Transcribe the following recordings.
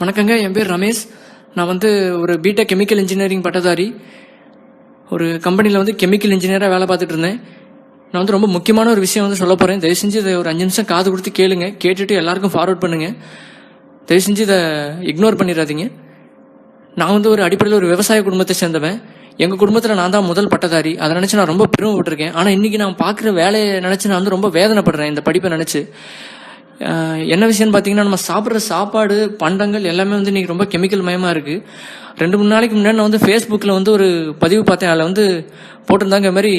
வணக்கங்க, என் பேர் ரமேஷ். நான் ஒரு பிடெக் கெமிக்கல் இன்ஜினியரிங் பட்டதாரி. ஒரு கம்பெனியில் கெமிக்கல் இன்ஜினியராக வேலை பார்த்துட்டு இருந்தேன். நான் ரொம்ப முக்கியமான ஒரு விஷயம் சொல்ல போகிறேன். தயவு செஞ்சு இதை ஒரு 5 நிமிஷம் காது கொடுத்து கேளுங்க. கேட்டுட்டு எல்லாருக்கும் ஃபார்வர்ட் பண்ணுங்க. தயவு செஞ்சு இதை இக்னோர் பண்ணிடாதீங்க. நான் ஒரு அடிப்படையில் ஒரு விவசாய குடும்பத்தை சேர்ந்தவன். எங்கள் குடும்பத்தில் நான் தான் முதல் பட்டதாரி. அதை நினச்சி நான் ரொம்ப பெருமைப்பட்டிருக்கேன். ஆனால் இன்றைக்கி நான் பார்க்குற வேலையை நினச்சி நான் ரொம்ப வேதனைப்படுறேன். இந்த படிப்பை நினச்சி என்ன விஷயம்னு பார்த்தீங்கன்னா, நம்ம சாப்பிட்ற சாப்பாடு பண்டங்கள் எல்லாமே இன்றைக்கி ரொம்ப கெமிக்கல் மயமாக இருக்குது. 2-3 நாளைக்கு முன்னாடி நான் ஃபேஸ்புக்கில் ஒரு பதிவு பார்த்தேன். அதில் போட்டிருந்தாங்க, இது மாதிரி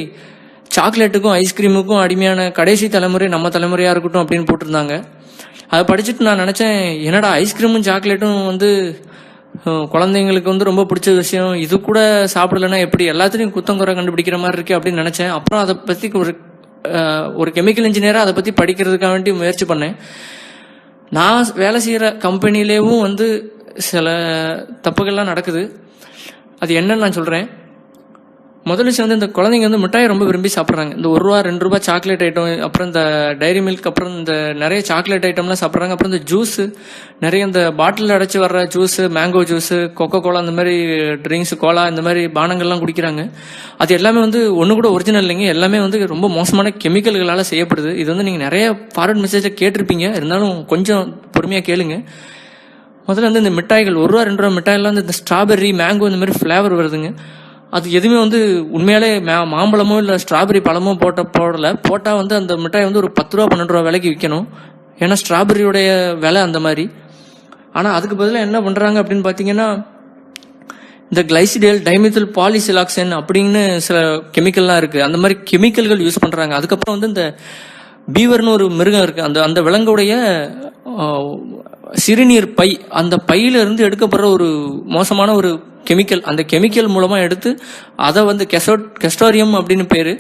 சாக்லேட்டுக்கும் ஐஸ்கிரீமுக்கும் அடிமையான கடைசி தலைமுறை நம்ம தலைமுறையாக இருக்கட்டும் அப்படின்னு போட்டிருந்தாங்க. அதை படிச்சுட்டு நான் நினச்சேன், என்னடா ஐஸ்கிரீமும் சாக்லேட்டும் குழந்தைங்களுக்கு ரொம்ப பிடிச்ச விஷயம், இது கூட சாப்பிடலன்னா எப்படி, எல்லாத்துலேயும் குத்தம் குறை கண்டுபிடிக்கிற மாதிரி இருக்கு அப்படின்னு நினச்சேன். அப்புறம் அதை பற்றி ஒரு கெமிக்கல் இன்ஜினியராக அதை பற்றி படிக்கிறதுக்காக வேண்டி முயற்சி பண்ணேன். நான் வேலை செய்கிற கம்பெனிலேயும் சில தப்புகள்லாம் நடக்குது. அது என்னன்னு நான் சொல்கிறேன். முதல் விஷயம் இந்த குழந்தைங்க மிட்டாயை ரொம்ப விரும்பி சாப்பிட்றாங்க. இந்த 1 ரூபா 2 ரூபா சாக்லேட் ஐட்டம், அப்புறம் இந்த டைரி மில்க், அப்புறம் இந்த நிறைய சாக்லேட் ஐட்டம்லாம் சாப்பிட்றாங்க. அப்புறம் இந்த ஜூஸு, நிறைய இந்த பாட்டிலில் அடைச்சி வர்ற juice, mango juice, coca cola, இந்த மாதிரி ட்ரிங்க்ஸ், கோலா, இந்த மாதிரி பானங்கள்லாம் குடிக்கிறாங்க. அது எல்லாமே ஒன்று கூட ஒரிஜினல் இல்லைங்க. எல்லாமே ரொம்ப மோசமான கெமிக்கல்களால் செய்யப்படுது. இது நீங்கள் நிறைய ஃபார்வர்ட் மெசேஜை கேட்டிருப்பீங்க. இருந்தாலும் கொஞ்சம் பொறுமையாக கேளுங்க. முதல்ல இந்த மிட்டாய்கள் 1 ரூபா 2 ரூபா மிட்டாயெல்லாம் இந்த ஸ்ட்ராபெர்ரி, மேங்கோ இந்த மாதிரி ஃப்ளேவர் வருதுங்க. அது எதுவுமே உண்மையாலே மாம்பழமோ இல்லை ஸ்ட்ராபெரி பழமோ போட்டால் அந்த மிட்டாய் ஒரு 10 ரூபா 12 ரூபா விலைக்கு விற்கணும். ஏன்னா ஸ்ட்ராபெரியோடைய விலை அந்த மாதிரி. ஆனால் அதுக்கு பதிலாக என்ன பண்ணுறாங்க அப்படின்னு பார்த்தீங்கன்னா, இந்த கிளைசிடேல், டைமித்தில் பாலிசிலாக்சன் அப்படின்னு சில கெமிக்கல்லாம் இருக்குது. அந்த மாதிரி கெமிக்கல்கள் யூஸ் பண்ணுறாங்க. அதுக்கப்புறம் இந்த பீவர்னு ஒரு மிருகம் இருக்குது. அந்த விலங்குடைய சிறுநீர் பை, அந்த பையிலிருந்து எடுக்கப்படுற ஒரு மோசமான ஒரு கெமிக்கல். அந்த கெமிக்கல் மூலமாக எடுத்து அதை கெஸ்டோரியம் அப்படின்னு பேர்.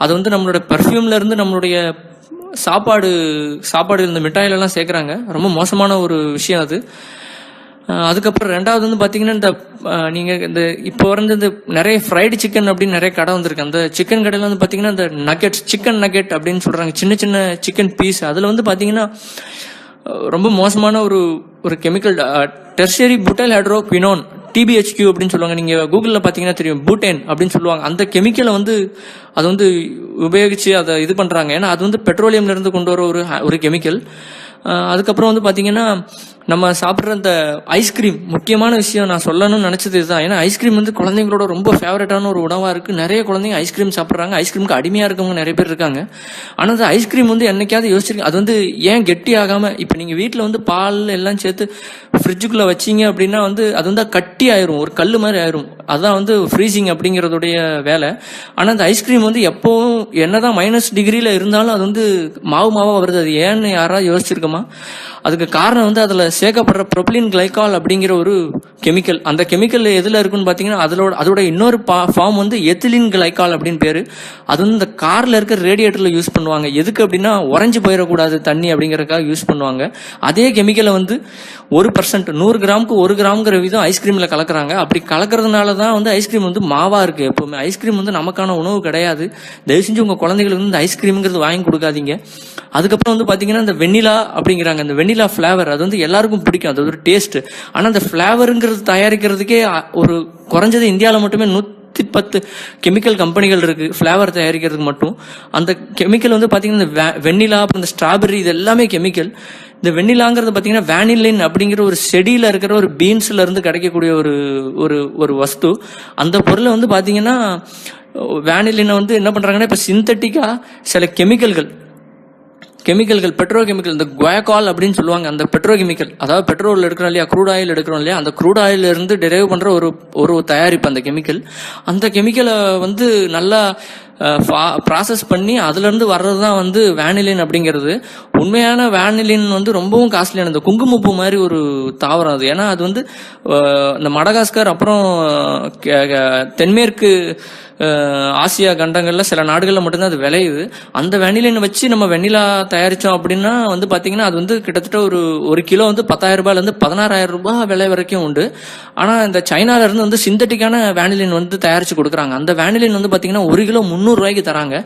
அது நம்மளோட பர்ஃப்யூம்ல இருந்து நம்மளுடைய சாப்பாடு இந்த மிட்டாயிலெல்லாம் சேர்க்குறாங்க. ரொம்ப மோசமான ஒரு விஷயம் அது. அதுக்கப்புறம் ரெண்டாவது பார்த்தீங்கன்னா, இந்த நீங்கள் இந்த இப்போ இந்த நிறைய ஃப்ரைடு சிக்கன் அப்படின்னு நிறைய கடை வந்திருக்கு. அந்த சிக்கன் கடையில் பார்த்தீங்கன்னா, இந்த நக்கெட்ஸ், சிக்கன் நக்கெட் அப்படின்னு சொல்கிறாங்க, சின்ன சின்ன சிக்கன் பீஸ். அதில் பார்த்தீங்கன்னா ரொம்ப மோசமான ஒரு கெமிக்கல், டெர்ஷரி புட்டைல் ஹைட்ரோகுயினோன், TBHQ அப்படின்னு சொல்லுவாங்க. நீங்கள் கூகுளில் பார்த்தீங்கன்னா தெரியும், பூட்டேன் அப்படின்னு சொல்லுவாங்க. அந்த கெமிக்கலை அது உபயோகித்து அதை இது பண்ணுறாங்க. ஏன்னா அது பெட்ரோலியம்லேருந்து கொண்டு வர ஒரு கெமிக்கல். அதுக்கப்புறம் பார்த்தீங்கன்னா, நம்ம சாப்பிட்ற இந்த ஐஸ்கிரீம், முக்கியமான விஷயம் நான் சொல்லணும்னு நினச்சது இதுதான். ஏன்னா ஐஸ்கிரீம் குழந்தைங்களோட ரொம்ப ஃபேவரட்டான ஒரு உணவாக இருக்குது. நிறைய குழந்தைங்க ஐஸ்கிரீம் சாப்பிட்றாங்க. ஐஸ்கிரீமுக்கு அடிமையாக இருக்கவங்க நிறைய பேர் இருக்காங்க. ஆனால் அந்த ஐஸ்கிரீம் என்னைக்காவது யோசிச்சிருக்கேன், அது ஏன் கெட்டி ஆகாமல், இப்போ நீங்கள் வீட்டில் பால் எல்லாம் சேர்த்து ஃப்ரிட்ஜுக்குள்ளே வச்சிங்க அப்படின்னா அது கட்டி ஆயிரும், ஒரு கல் மாதிரி ஆயிரும். அதுதான் ஃப்ரீசிங் அப்படிங்கிறதுடைய வேலை. ஆனால் அந்த ஐஸ்கிரீம் எப்போவும் என்னதான் -டிகிரியில் இருந்தாலும் அது மாவாக வருது. அது ஏன்னு யாராவது யோசிச்சிருக்கோமா? அதுக்கு காரணம் அதில் சேர்க்கப்படுற ப்ரொபிலின் கிளைகால் அப்படிங்கிற ஒரு கெமிக்கல். அந்த கெமிக்கல் எதில் இருக்குன்னு பார்த்தீங்கன்னா, அதோட இன்னொரு ஃபார்ம் எத்திலின் கிளைகால் அப்படின்னு பேர். அது இந்த காரில் இருக்க ரேடியேட்டரில் யூஸ் பண்ணுவாங்க. எதுக்கு அப்படின்னா, உறைஞ்சி போயிடக்கூடாது தண்ணி அப்படிங்கிறதுக்காக யூஸ் பண்ணுவாங்க. அதே கெமிக்கலை 1%, 100 கிராமுக்கு 1 கிராம்ங்கிற விதம் ஐஸ்கிரீமில் கலக்குறாங்க. அப்படி கலக்கிறதுனால தான் ஐஸ்கிரீம் மாவாக இருக்குது. எப்போவுமே ஐஸ்கிரீம் நமக்கான உணவு கிடையாது. தயவு செஞ்சு உங்கள் குழந்தைகளுக்கு இந்த ஐஸ்கிரீம்ங்கிறது வாங்கி கொடுக்காதீங்க. அதுக்கப்புறம் பார்த்தீங்கன்னா, இந்த வெண்ணிலா அப்படிங்கிறாங்க. இந்த வெண்ணிலா ஃப்ளேவர் அது எல்லாருக்கும் பிடிக்கும், அது ஒரு டேஸ்ட். ஆனால் அந்த ஃப்ளேவருங்கிறது தயாரிக்கிறதுக்கே ஒரு குறைஞ்சது இந்தியாவில் மட்டுமே 110 கெமிக்கல் கம்பெனிகள் இருக்கு ஃப்ளேவர் தயாரிக்கிறதுக்கு மட்டும். அந்த கெமிக்கல் பார்த்தீங்கன்னா, இந்த வெண்ணிலா, அப்புறம் இந்த ஸ்ட்ராபெரி, இது எல்லாமே கெமிக்கல். இந்த வெண்ணிலாங்கிறது பார்த்தீங்கன்னா, வேனிலின் அப்படிங்கிற ஒரு செடியில் இருக்கிற ஒரு பீன்ஸ்ல இருந்து கிடைக்கக்கூடிய ஒரு வஸ்து. அந்த பொருளை பார்த்தீங்கன்னா, வேனிலினை என்ன பண்றாங்கன்னா, இப்போ சிந்தட்டிக்கா சில கெமிக்கல்கள், பெட்ரோ கெமிக்கல், இந்த குவாக்கால் அப்படின்னு சொல்லுவாங்க. அந்த பெட்ரோ கெமிக்கல், அதாவது பெட்ரோல் எடுக்கிறோம் இல்லையா, க்ரூட் ஆயில் எடுக்கிறோம் இல்லையா, அந்த க்ரூட் ஆயில் இருந்து டெரைவ் பண்ற ஒரு தயாரிப்பு அந்த கெமிக்கல். அந்த கெமிக்கலை நல்லா ப்ராசஸ் பண்ணி அதுலேருந்து வர்றது தான் வேனிலின் அப்படிங்கிறது. உண்மையான வேனிலின் ரொம்பவும் காஸ்ட்லியான, இந்த குங்குமப்பூ மாதிரி ஒரு தாவரம் அது. ஏன்னா அது இந்த மடகாஸ்கர், அப்புறம் தென்மேற்கு ஆசியா கண்டங்களில் சில நாடுகளில் மட்டும்தான் அது விளையுது. அந்த வெனிலினை வச்சு நம்ம வெண்ணிலா தயாரித்தோம் அப்படின்னா பார்த்தீங்கன்னா, அது கிட்டத்தட்ட ஒரு கிலோ 10,000 ரூபாயிலேருந்து 16,000 ரூபாய் விலை வரைக்கும் உண்டு. ஆனால் இந்த சைனாலேருந்து சிந்தட்டிக்கான வேனிலின் தயாரித்து கொடுக்குறாங்க. அந்த வேனிலின் பார்த்தீங்கன்னா 1 கிலோ 300 ரூபாய்க்கு தராங்க.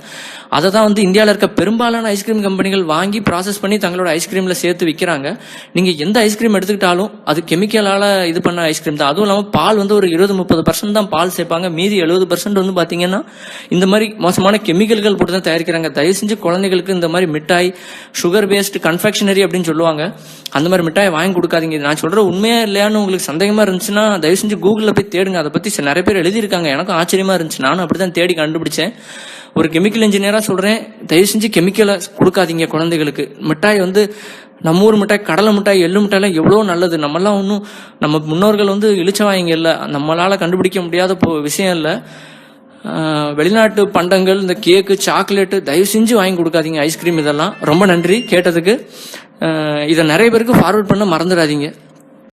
அதை தான் வந்து இந்தியாவில் இருக்க பெரும்பாலான ஐஸ்கிரீம் கம்பெனிகள் வாங்கி ப்ராசஸ் பண்ணி தங்களோட ஐஸ்கிரீமில் சேர்த்து விற்கிறாங்க. நீங்கள் எந்த ஐஸ்கிரீம் எடுத்துக்கிட்டாலும் அது கெமிக்கலால் இது பண்ண ஐஸ்கிரீம் தான். அதுவும் இல்லாமல் பால் வந்து ஒரு 20-30% தான் பால் சேர்ப்பாங்க. மீதி 70% வந்து பார்த்தீங்கன்னா இந்த மாதிரி மோசமான கெமிக்கல்கள் போட்டு தான் தயாரிக்கிறாங்க. தயவு செஞ்சு குழந்தைகளுக்கு இந்த மாதிரி மிட்டாய், சுகர் பேஸ்டு கன்ஃபெக்ஷனரி அப்படின்னு சொல்லுவாங்க, அந்த மாதிரி மிட்டாய் வாங்கி கொடுக்காதீங்க. நான் சொல்ற உண்மையா இல்லையான்னு உங்களுக்கு சந்தேகமா இருந்துச்சுன்னா தயவு செஞ்சு கூகுளில் போய் தேடுங்க. அதை பத்தி நிறைய பேர் எழுதியிருக்காங்க. எனக்கும் ஆச்சரியமா இருந்துச்சு. நானும் அப்படிதான் தேடி கண்டுபிடிச்சேன். ஒரு கெமிக்கல் இன்ஜினியரா சொல்றேன், தயவு செஞ்சு கெமிக்கலை கொடுக்காதீங்க குழந்தைகளுக்கு. மிட்டாய் வந்து நம்ம ஊர் மிட்டாய், கடலை மிட்டாய், எள்ளு மிட்டாய்லாம் எவ்வளோ நல்லது. நம்மலாம் ஒன்றும் நம்ம முன்னோர்கள் வந்து இழிச்சவாங்க இல்லை, நம்மளால கண்டுபிடிக்க முடியாத விஷயம் இல்லை. வெளிநாட்டு பண்டங்கள், இந்த கேக்கு, சாக்லேட்டு தயவு செஞ்சு வாங்கி கொடுக்காதீங்க, ஐஸ்கிரீம் இதெல்லாம். ரொம்ப நன்றி கேட்டதுக்கு. இதை நிறைய பேருக்கு ஃபார்வர்ட் பண்ண மறந்துடாதீங்க.